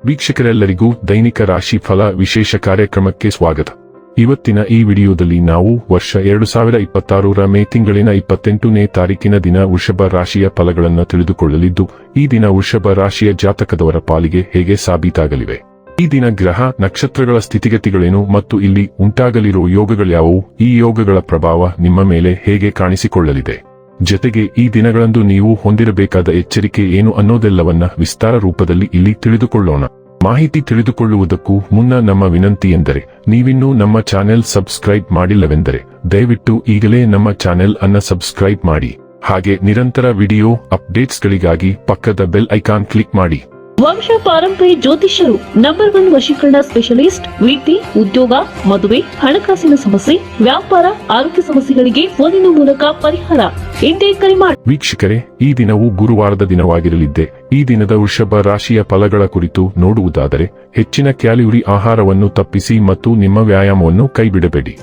ವೀಕ್ಷಕರೆಲ್ಲರಿಗೂ ದೈನಿಕ ರಾಶಿ ಫಲ ವಿಶೇಷ ಕಾರ್ಯಕ್ರಮಕ್ಕೆ ಸ್ವಾಗತ. ಇವತ್ತಿನ ಈ ವಿಡಿಯೋದಲ್ಲಿ ನಾವು ವರ್ಷ 2026ರ ಮೇ ತಿಂಗಳಿನ 28ನೇ ತಾರೀಕಿನ ದಿನ ವೃಷಭ ರಾಶಿಯ ಫಲಗಳನ್ನು ತಿಳಿದುಕೊಳ್ಳಲಿದ್ದು, ಈ ದಿನ ವೃಷಭ ರಾಶಿಯ ಜಾತಕದವರ ಪಾಲಿಗೆ ಹೇಗೆ ಸಾಬೀತಾಗಲಿವೆ, ಈ ದಿನ ಗ್ರಹ ನಕ್ಷತ್ರಗಳ ಸ್ಥಿತಿಗತಿಗಳೇನು ಮತ್ತು ಇಲ್ಲಿ ಉಂಟಾಗಲಿರುವ ಯೋಗಗಳ್ಯಾವುವು, ಈ ಯೋಗಗಳ ಪ್ರಭಾವ ನಿಮ್ಮ ಮೇಲೆ ಹೇಗೆ ಕಾಣಿಸಿಕೊಳ್ಳಲಿದೆ, ಜೊತೆಗೆ ಈ ದಿನಗಳಂದು ನೀವು ಹೊಂದಿರಬೇಕಾದ ಎಚ್ಚರಿಕೆ ಏನು ಅನ್ನೋದೆಲ್ಲವನ್ನ ವಿಸ್ತಾರ ರೂಪದಲ್ಲಿ ಇಲ್ಲಿ ತಿಳಿದುಕೊಳ್ಳೋಣ. ಮಾಹಿತಿ ತಿಳಿದುಕೊಳ್ಳುವುದಕ್ಕೂ ಮುನ್ನ ನಮ್ಮ ವಿನಂತಿ ಎಂದರೆ, ನೀವಿನ್ನೂ ನಮ್ಮ ಚಾನೆಲ್ ಸಬ್ಸ್ಕ್ರೈಬ್ ಮಾಡಿಲ್ಲವೆಂದರೆ ದಯವಿಟ್ಟು ಈಗಲೇ ನಮ್ಮ ಚಾನೆಲ್ ಅನ್ನ ಸಬ್ಸ್ಕ್ರೈಬ್ ಮಾಡಿ. ಹಾಗೆ ನಿರಂತರ ವಿಡಿಯೋ ಅಪ್ಡೇಟ್ಸ್ಗಳಿಗಾಗಿ ಪಕ್ಕದ ಬೆಲ್ ಐಕಾನ್ ಕ್ಲಿಕ್ ಮಾಡಿ. ವಂಶ ಪಾರಂಪರ್ಯ ಜ್ಯೋತಿಷ್ಯರು ನಂಬರ್ 1 ವಶೀಕರಣ ಸ್ಪೆಷಲಿಸ್ಟ್. ವಿದ್ಯೆ, ಉದ್ಯೋಗ, ಮದುವೆ, ಹಣಕಾಸಿನ ಸಮಸ್ಯೆ, ವ್ಯಾಪಾರ, ಆರೋಗ್ಯ ಸಮಸ್ಯೆಗಳಿಗೆ ಫೋನಿನ ಮೂಲಕ ಪರಿಹಾರ. ಇಂದೇ ಕರೆ ಮಾಡಿ. ವೀಕ್ಷಕರೇ, ಈ ದಿನವು ಗುರುವಾರದ ದಿನವಾಗಿರಲಿದ್ದೆ. ಈ ದಿನದ ವೃಷಭ ರಾಶಿಯ ಫಲಗಳ ಕುರಿತು ನೋಡುವುದಾದರೆ, ಹೆಚ್ಚಿನ ಕ್ಯಾಲೋರಿ ಆಹಾರವನ್ನು ತಪ್ಪಿಸಿ ಮತ್ತು ನಿಮ್ಮ ವ್ಯಾಯಾಮವನ್ನು ಕೈಬಿಡಬೇಡಿ.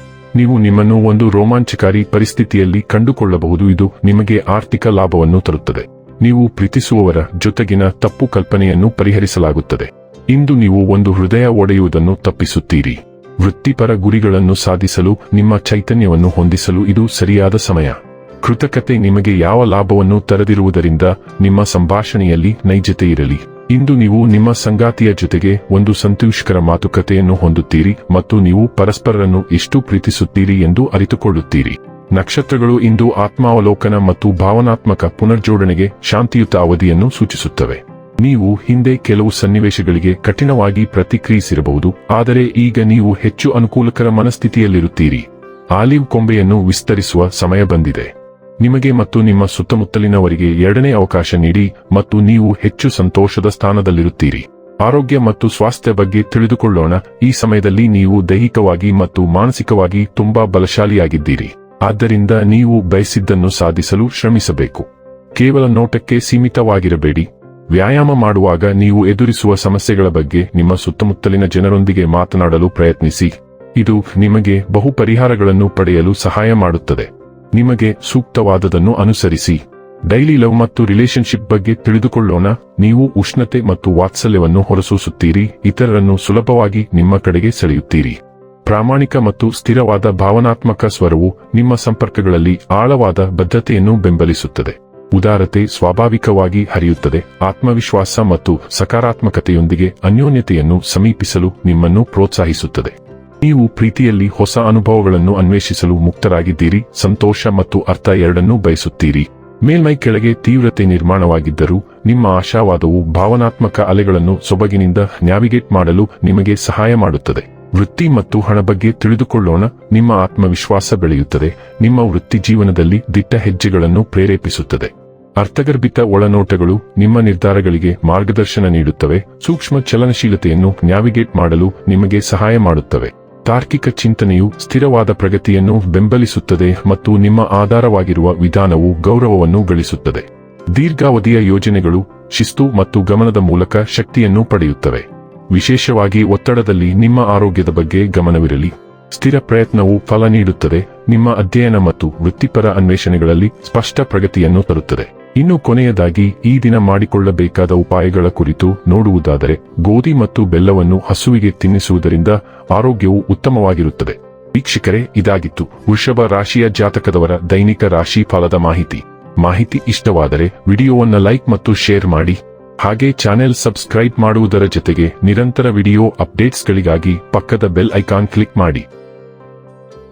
ನೀವು ನಿಮ್ಮನ್ನು ಒಂದು ರೋಮಾಂಚಕಾರಿ ಪರಿಸ್ಥಿತಿಯಲ್ಲಿ ಕಂಡುಕೊಳ್ಳಬಹುದು. ಇದು ನಿಮಗೆ ಆರ್ಥಿಕ ಲಾಭವನ್ನು ತರುತ್ತದೆ. ನೀವು ಪ್ರೀತಿಸುವವರ ಜೊತೆಗಿನ ತಪ್ಪು ಕಲ್ಪನೆಯನ್ನು ಪರಿಹರಿಸಲಾಗುತ್ತದೆ. ಇಂದು ನೀವು ಒಂದು ಹೃದಯ ಒಡೆಯುವುದನ್ನು ತಪ್ಪಿಸುತ್ತೀರಿ. ವೃತ್ತಿಪರ ಗುರಿಗಳನ್ನು ಸಾಧಿಸಲು ನಿಮ್ಮ ಚೈತನ್ಯವನ್ನು ಹೊಂದಿಸಲು ಇದು ಸರಿಯಾದ ಸಮಯ. ಕೃತಕತೆ ನಿಮಗೆ ಯಾವ ಲಾಭವನ್ನು ತರದಿರುವುದರಿಂದ ನಿಮ್ಮ ಸಂಭಾಷಣೆಯಲ್ಲಿ ನೈಜತೆ ಇರಲಿ. ಇಂದು ನೀವು ನಿಮ್ಮ ಸಂಗಾತಿಯ ಜೊತೆಗೆ ಒಂದು ಸಂತೋಷಕರ ಮಾತುಕತೆಯನ್ನು ಹೊಂದುತ್ತೀರಿ ಮತ್ತು ನೀವು ಪರಸ್ಪರರನ್ನು ಎಷ್ಟು ಪ್ರೀತಿಸುತ್ತೀರಿ ಎಂದು ಅರಿತುಕೊಳ್ಳುತ್ತೀರಿ. ನಕ್ಷತ್ರಗಳು ಇಂದು ಆತ್ಮಾವಲೋಕನ ಮತ್ತು ಭಾವನಾತ್ಮಕ ಪುನರ್ಜೋಡಣೆಗೆ ಶಾಂತಿಯುತ ಅವಧಿಯನ್ನು ಸೂಚಿಸುತ್ತವೆ. ನೀವು ಹಿಂದೆ ಕೆಲವು ಸನ್ನಿವೇಶಗಳಿಗೆ ಕಠಿಣವಾಗಿ ಪ್ರತಿಕ್ರಿಯಿಸಿರಬಹುದು, ಆದರೆ ಈಗ ನೀವು ಹೆಚ್ಚು ಅನುಕೂಲಕರ ಮನಸ್ಥಿತಿಯಲ್ಲಿರುತ್ತೀರಿ. ಆಲಿವ್ ಕೊಂಬೆಯನ್ನು ವಿಸ್ತರಿಸುವ ಸಮಯ ಬಂದಿದೆ. ನಿಮಗೆ ಮತ್ತು ನಿಮ್ಮ ಸುತ್ತಮುತ್ತಲಿನವರಿಗೆ ಎರಡನೇ ಅವಕಾಶ ನೀಡಿ ಮತ್ತು ನೀವು ಹೆಚ್ಚು ಸಂತೋಷದ ಸ್ಥಾನದಲ್ಲಿರುತ್ತೀರಿ. ಆರೋಗ್ಯ ಮತ್ತು ಸ್ವಾಸ್ಥ್ಯ ಬಗ್ಗೆ ತಿಳಿದುಕೊಳ್ಳೋಣ. ಈ ಸಮಯದಲ್ಲಿ ನೀವು ದೈಹಿಕವಾಗಿ ಮತ್ತು ಮಾನಸಿಕವಾಗಿ ತುಂಬಾ ಬಲಶಾಲಿಯಾಗಿದ್ದೀರಿ. ಆದ್ದರಿಂದ ನೀವು ಬಯಸಿದ್ದನ್ನು ಸಾಧಿಸಲು ಶ್ರಮಿಸಬೇಕು. ಕೇವಲ ನೋಟಕ್ಕೆ ಸೀಮಿತವಾಗಿರಬೇಡಿ. ವ್ಯಾಯಾಮ ಮಾಡುವಾಗ ನೀವು ಎದುರಿಸುವ ಸಮಸ್ಯೆಗಳ ಬಗ್ಗೆ ನಿಮ್ಮ ಸುತ್ತಮುತ್ತಲಿನ ಜನರೊಂದಿಗೆ ಮಾತನಾಡಲು ಪ್ರಯತ್ನಿಸಿ. ಇದು ನಿಮಗೆ ಬಹು ಪರಿಹಾರಗಳನ್ನು ಪಡೆಯಲು ಸಹಾಯ ಮಾಡುತ್ತದೆ. ನಿಮಗೆ ಸೂಕ್ತವಾದದನ್ನು ಅನುಸರಿಸಿ. ಡೈಲಿ ಲವ್ ಮತ್ತು ರಿಲೇಶನ್ಶಿಪ್ ಬಗ್ಗೆ ತಿಳಿದುಕೊಳ್ಳೋಣ. ನೀವು ಉಷ್ಣತೆ ಮತ್ತು ವಾತ್ಸಲ್ಯವನ್ನು ಹೊರಸೂಸುತ್ತೀರಿ. ಇತರರನ್ನು ಸುಲಭವಾಗಿ ನಿಮ್ಮ ಕಡೆಗೆ ಸೆಳೆಯುತ್ತೀರಿ. ಪ್ರಾಮಾಣಿಕ ಮತ್ತು ಸ್ಥಿರವಾದ ಭಾವನಾತ್ಮಕ ಸ್ವರವು ನಿಮ್ಮ ಸಂಪರ್ಕಗಳಲ್ಲಿ ಆಳವಾದ ಬದ್ಧತೆಯನ್ನು ಬೆಂಬಲಿಸುತ್ತದೆ. ಉದಾರತೆ ಸ್ವಾಭಾವಿಕವಾಗಿ ಹರಿಯುತ್ತದೆ. ಆತ್ಮವಿಶ್ವಾಸ ಮತ್ತು ಸಕಾರಾತ್ಮಕತೆಯೊಂದಿಗೆ ಅನ್ಯೋನ್ಯತೆಯನ್ನು ಸಮೀಪಿಸಲು ನಿಮ್ಮನ್ನು ಪ್ರೋತ್ಸಾಹಿಸುತ್ತದೆ. ನೀವು ಪ್ರೀತಿಯಲ್ಲಿ ಹೊಸ ಅನುಭವಗಳನ್ನು ಅನ್ವೇಷಿಸಲು ಮುಕ್ತರಾಗಿದ್ದೀರಿ. ಸಂತೋಷ ಮತ್ತು ಅರ್ಥ ಎರಡನ್ನೂ ಬಯಸುತ್ತೀರಿ. ಮೇಲ್ಮೈ ಕೆಳಗೆ ತೀವ್ರತೆ ನಿರ್ಮಾಣವಾಗಿದ್ದರೂ ನಿಮ್ಮ ಆಶಾವಾದವು ಭಾವನಾತ್ಮಕ ಅಲೆಗಳನ್ನು ಸೊಬಗಿನಿಂದ ನ್ಯಾವಿಗೇಟ್ ಮಾಡಲು ನಿಮಗೆ ಸಹಾಯ ಮಾಡುತ್ತದೆ. ವೃತ್ತಿ ಮತ್ತು ಹಣ ಬಗ್ಗೆ ತಿಳಿದುಕೊಳ್ಳೋಣ. ನಿಮ್ಮ ಆತ್ಮವಿಶ್ವಾಸ ಬೆಳೆಯುತ್ತದೆ. ನಿಮ್ಮ ವೃತ್ತಿ ಜೀವನದಲ್ಲಿ ದಿಟ್ಟ ಹೆಜ್ಜೆಗಳನ್ನು ಪ್ರೇರೇಪಿಸುತ್ತದೆ. ಅರ್ಥಗರ್ಭಿತ ಒಳನೋಟಗಳು ನಿಮ್ಮ ನಿರ್ಧಾರಗಳಿಗೆ ಮಾರ್ಗದರ್ಶನ ನೀಡುತ್ತವೆ. ಸೂಕ್ಷ್ಮ ಚಲನಶೀಲತೆಯನ್ನು ನ್ಯಾವಿಗೇಟ್ ಮಾಡಲು ನಿಮಗೆ ಸಹಾಯ ಮಾಡುತ್ತವೆ. ತಾರ್ಕಿಕ ಚಿಂತನೆಯು ಸ್ಥಿರವಾದ ಪ್ರಗತಿಯನ್ನು ಬೆಂಬಲಿಸುತ್ತದೆ ಮತ್ತು ನಿಮ್ಮ ಆಧಾರವಾಗಿರುವ ವಿಧಾನವು ಗೌರವವನ್ನು ಗಳಿಸುತ್ತದೆ. ದೀರ್ಘಾವಧಿಯ ಯೋಜನೆಗಳು ಶಿಸ್ತು ಮತ್ತು ಗಮನದ ಮೂಲಕ ಶಕ್ತಿಯನ್ನು ಪಡೆಯುತ್ತವೆ. ವಿಶೇಷವಾಗಿ ಒತ್ತಡದಲ್ಲಿ ನಿಮ್ಮ ಆರೋಗ್ಯದ ಬಗ್ಗೆ ಗಮನವಿರಲಿ. ಸ್ಥಿರ ಪ್ರಯತ್ನವು ಫಲ ನೀಡುತ್ತದೆ. ನಿಮ್ಮ ಅಧ್ಯಯನ ಮತ್ತು ವೃತ್ತಿಪರ ಅನ್ವೇಷಣೆಗಳಲ್ಲಿ ಸ್ಪಷ್ಟ ಪ್ರಗತಿಯನ್ನು ತರುತ್ತದೆ. ಇನ್ನು ಕೊನೆಯದಾಗಿ ಈ ದಿನ ಮಾಡಿಕೊಳ್ಳಬೇಕಾದ ಉಪಾಯಗಳ ಕುರಿತು ನೋಡುವುದಾದರೆ, ಗೋಧಿ ಮತ್ತು ಬೆಲ್ಲವನ್ನು ಹಸುವಿಗೆ ತಿನ್ನಿಸುವುದರಿಂದ ಆರೋಗ್ಯವು ಉತ್ತಮವಾಗಿರುತ್ತದೆ. ವೀಕ್ಷಕರೇ, ಇದಾಗಿತ್ತು ವೃಷಭ ರಾಶಿಯ ಜಾತಕದವರ ದೈನಿಕ ರಾಶಿ ಫಲದ ಮಾಹಿತಿ ಇಷ್ಟವಾದರೆ ವಿಡಿಯೋವನ್ನು ಲೈಕ್ ಮತ್ತು ಶೇರ್ ಮಾಡಿ. ಹಾಗೆ ಚಾನೆಲ್ ಸಬ್ಸ್ಕ್ರೈಬ್ ಮಾಡುವುದರ ಜೊತೆಗೆ ನಿರಂತರ ವಿಡಿಯೋ ಅಪ್ಡೇಟ್ಸ್ಗಳಿಗಾಗಿ ಪಕ್ಕದ ಬೆಲ್ ಐಕಾನ್ ಕ್ಲಿಕ್ ಮಾಡಿ.